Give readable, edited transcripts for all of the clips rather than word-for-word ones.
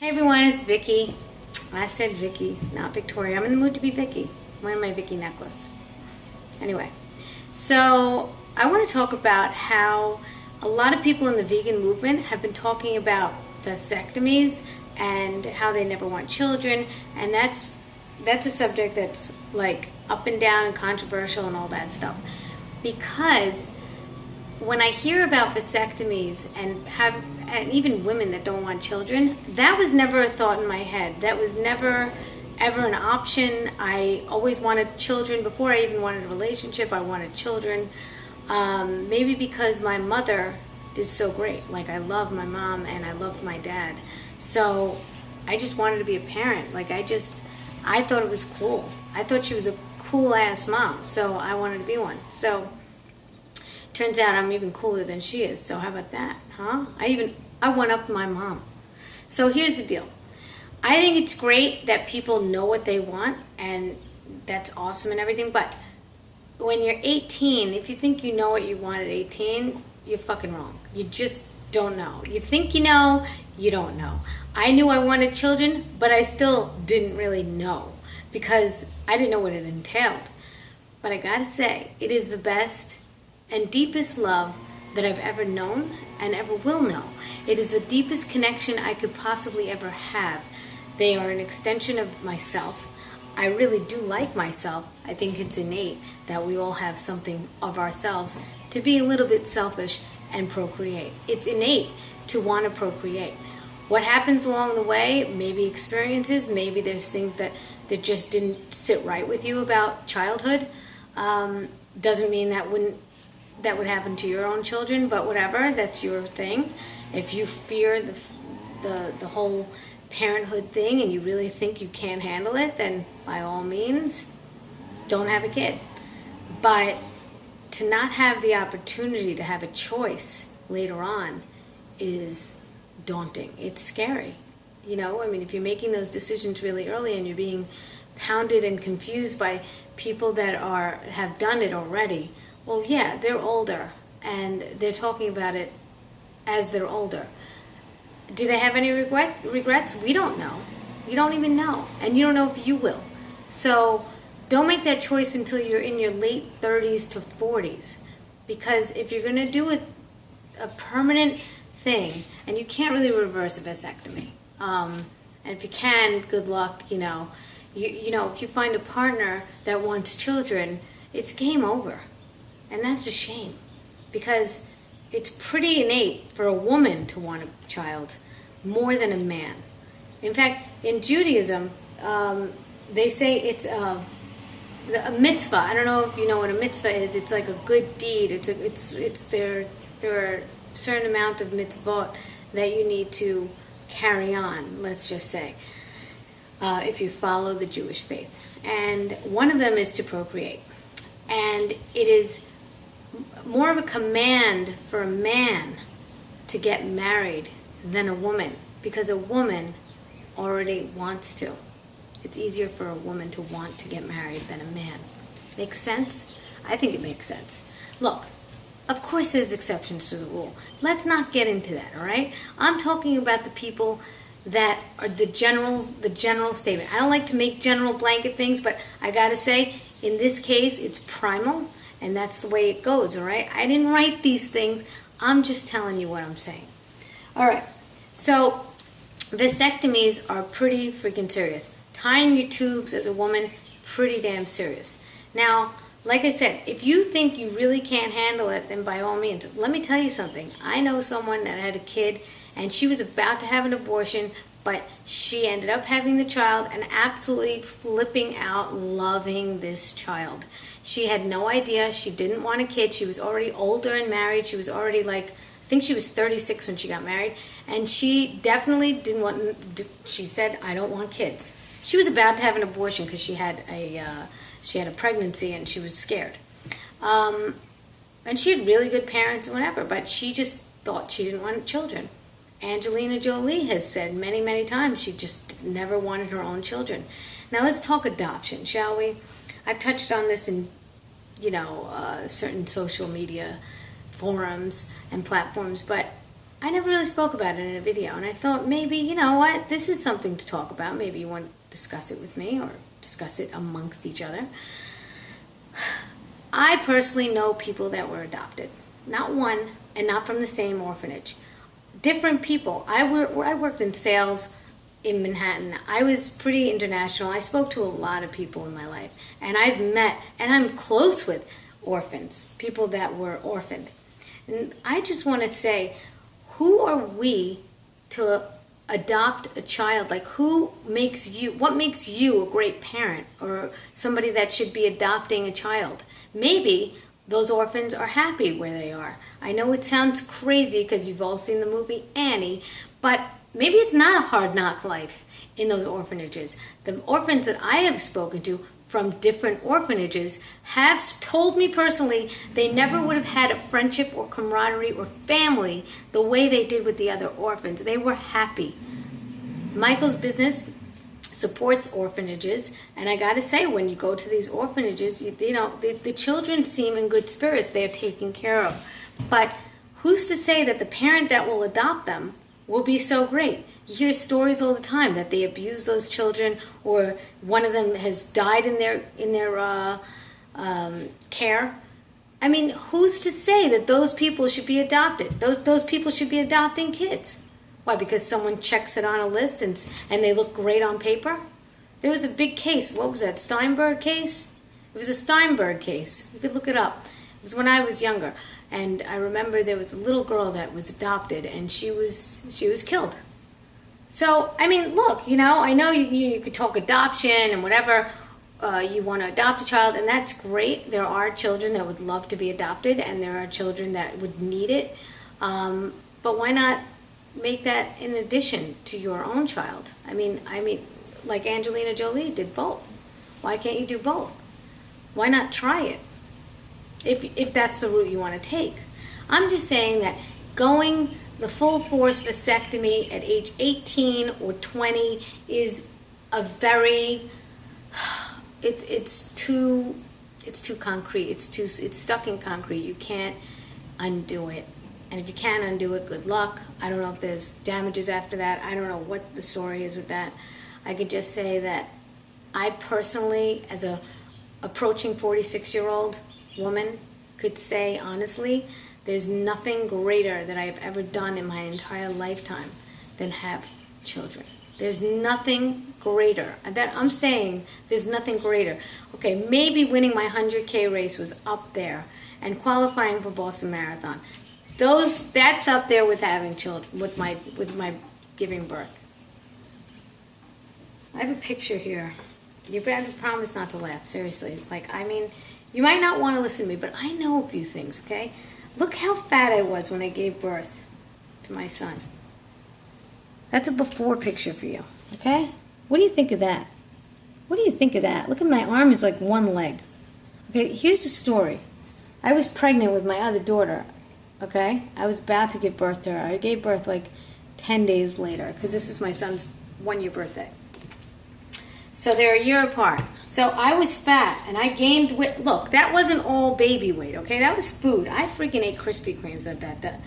Hey everyone, it's Vicky. I said Vicky, not Victoria. I'm in the mood to be Vicky. I'm wearing my Vicky necklace. Anyway, so I want to talk about how a lot of people in the vegan movement have been talking about vasectomies and how they never want children, and that's a subject that's like up and down and controversial and all that stuff. Because when I hear about vasectomies and even women that don't want children, that was never a thought in my head. That was never ever an option. I always wanted children. Before I even wanted a relationship, I wanted children. Maybe because my mother is so great. Like, I love my mom and I loved my dad. So I just wanted to be a parent. Like, I thought it was cool. I thought she was a cool ass mom. So I wanted to be one. So turns out I'm even cooler than she is. So how about that, huh? I went up my mom. So here's the deal. I think it's great that people know what they want, and that's awesome and everything, but when you're 18, if you think you know what you want at 18, you're fucking wrong. You just don't know. You think you know, you don't know. I knew I wanted children, but I still didn't really know because I didn't know what it entailed. But I gotta say, it is the best and deepest love that I've ever known and ever will know. It is the deepest connection I could possibly ever have. They are an extension of myself. I really do like myself. I think it's innate that we all have something of ourselves to be a little bit selfish and procreate. It's innate to want to procreate. What happens along the way, maybe experiences, maybe there's things that just didn't sit right with you about childhood. Doesn't mean that would happen to your own children, but whatever, that's your thing. If you fear the whole parenthood thing and you really think you can't handle it, then by all means, don't have a kid. But to not have the opportunity to have a choice later on is daunting. It's scary. You know, I mean, if you're making those decisions really early and you're being pounded and confused by people that have done it already, well, yeah, they're older and they're talking about it as they're older. Do they have any regrets? We don't know. You don't even know. And you don't know if you will. So don't make that choice until you're in your late 30s to 40s. Because if you're going to do a permanent thing, and you can't really reverse a vasectomy, and if you can, good luck, you know, if you find a partner that wants children, it's game over. And that's a shame, because it's pretty innate for a woman to want a child more than a man. In fact, in Judaism, they say it's a mitzvah. I don't know if you know what a mitzvah is. It's like a good deed. There are a certain amount of mitzvot that you need to carry on, let's just say, if you follow the Jewish faith. And one of them is to procreate. And it is more of a command for a man to get married than a woman, because a woman already wants to. It's easier for a woman to want to get married than a man. Makes sense? I think it makes sense. Look, of course there's exceptions to the rule. Let's not get into that, all right? I'm talking about the people that are the general statement. I don't like to make general blanket things, but I gotta say, in this case, it's primal. And that's the way it goes, all right? I didn't write these things. I'm just telling you what I'm saying. All right. So vasectomies are pretty freaking serious. Tying your tubes as a woman, pretty damn serious. Now, like I said, if you think you really can't handle it, then by all means, let me tell you something. I know someone that had a kid, and she was about to have an abortion, but she ended up having the child and absolutely flipping out, loving this child. She had no idea. She didn't want a kid. She was already older and married. She was already I think she was 36 when she got married. And she definitely didn't want, she said, I don't want kids. She was about to have an abortion because she had a pregnancy and she was scared. And she had really good parents and whatever, but she just thought she didn't want children. Angelina Jolie has said many, many times she just never wanted her own children. Now let's talk adoption, shall we? I've touched on this in, certain social media forums and platforms, but I never really spoke about it in a video, and I thought maybe, you know what, this is something to talk about. Maybe you want to discuss it with me or discuss it amongst each other. I personally know people that were adopted. Not one, and not from the same orphanage. Different people. I worked in sales in Manhattan. I was pretty international. I spoke to a lot of people in my life. And I've met, and I'm close with orphans, people that were orphaned. And I just want to say, who are we to adopt a child? Like, what makes you a great parent or somebody that should be adopting a child? Maybe those orphans are happy where they are. I know it sounds crazy because you've all seen the movie Annie, but maybe it's not a hard knock life in those orphanages. The orphans that I have spoken to from different orphanages have told me personally they never would have had a friendship or camaraderie or family the way they did with the other orphans. They were happy. Michael's business supports orphanages, and I gotta say, when you go to these orphanages, the children seem in good spirits. They're taken care of. But who's to say that the parent that will adopt them will be so great? You hear stories all the time that they abuse those children, or one of them has died in their care. I mean, who's to say that those people should be adopted? Those people should be adopting kids. Why? Because someone checks it on a list and they look great on paper? There was a big case. What was that, Steinberg case? It was a Steinberg case. You could look it up. It was when I was younger. And I remember there was a little girl that was adopted, and she was killed. So, I mean, look, I know you could talk adoption and whatever. You want to adopt a child, and that's great. There are children that would love to be adopted, and there are children that would need it. But why not make that in addition to your own child? I mean, like Angelina Jolie did both. Why can't you do both? Why not try it? If that's the route you want to take. I'm just saying that going the full force vasectomy at age 18 or 20 is a very, it's too concrete. It's stuck in concrete. You can't undo it. And if you can't undo it, good luck. I don't know if there's damages after that. I don't know what the story is with that. I could just say that I personally, as a approaching 46-year-old woman, could say honestly, there's nothing greater that I have ever done in my entire lifetime than have children. There's nothing greater. I'm saying there's nothing greater. Okay, maybe winning my 100K race was up there, and qualifying for Boston Marathon. That's up there with having children, with my giving birth. I have a picture here. You better promise not to laugh, seriously. You might not want to listen to me, but I know a few things, okay? Look how fat I was when I gave birth to my son. That's a before picture for you, okay? What do you think of that? What do you think of that? Look at my arm is like one leg. Okay, here's the story. I was pregnant with my other daughter, okay? I was about to give birth to her. I gave birth like 10 days later, because this is my son's 1-year birthday. So they're a year apart. So I was fat, and I gained weight. Look, that wasn't all baby weight, okay? That was food. I freaking ate Krispy Kremes at that.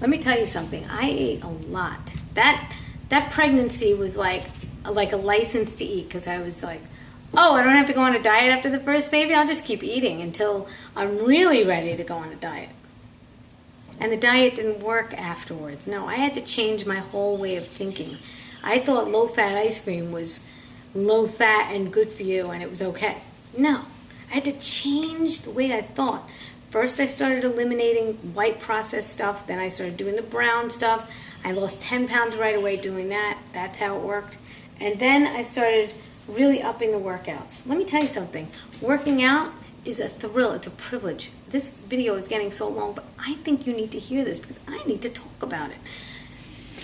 Let me tell you something. I ate a lot. That pregnancy was like a license to eat, because I was like, oh, I don't have to go on a diet after the first baby. I'll just keep eating until I'm really ready to go on a diet. And the diet didn't work afterwards. No, I had to change my whole way of thinking. I thought low-fat ice cream was low fat and good for you, and it was okay. No, I had to change the way I thought. First I started eliminating white processed stuff, then I started doing the brown stuff. I lost 10 pounds right away doing that. That's how it worked. And then I started really upping the workouts. Let me tell you something. Working out is a thrill. It's a privilege. This video is getting so long, but I think you need to hear this because I need to talk about it.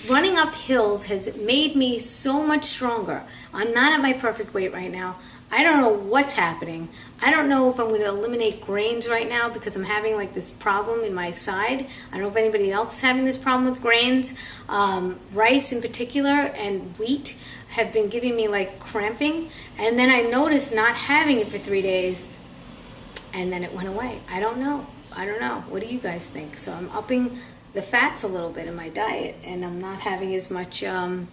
Running up hills has made me so much stronger. I'm not at my perfect weight right now. I don't know what's happening. I don't know if I'm going to eliminate grains right now because I'm having like this problem in my side. I don't know if anybody else is having this problem with grains. Rice in particular and wheat have been giving me like cramping. And then I noticed not having it for 3 days and then it went away. I don't know. What do you guys think? So I'm upping the fats a little bit in my diet, and I'm not having as much of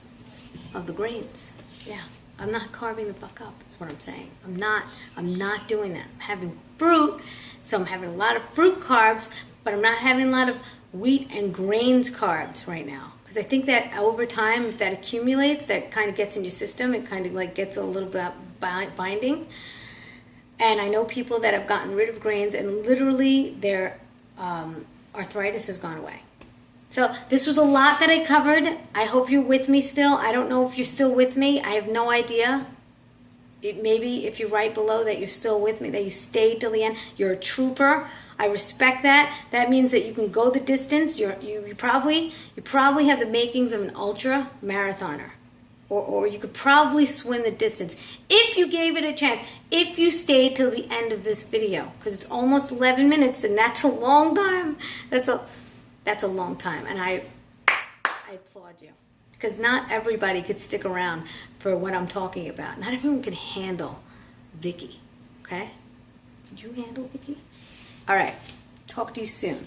the grains. Yeah, I'm not carving the fuck up. That's what I'm saying. I'm not doing that. I'm having fruit, so I'm having a lot of fruit carbs, but I'm not having a lot of wheat and grains carbs right now. Because I think that over time, if that accumulates, that kind of gets in your system. It kind of like gets a little bit binding. And I know people that have gotten rid of grains, and literally their arthritis has gone away. So this was a lot that I covered. I hope you're with me still. I don't know if you're still with me. I have no idea. Maybe if you write below that you're still with me, that you stayed till the end, you're a trooper. I respect that. That means that you can go the distance. You probably have the makings of an ultra marathoner. Or you could probably swim the distance if you gave it a chance, if you stayed till the end of this video, because it's almost 11 minutes, and that's a long time. That's a long time, and I applaud you, because not everybody could stick around for what I'm talking about. Not everyone can handle Vicky, okay? Could you handle Vicky? All right, talk to you soon.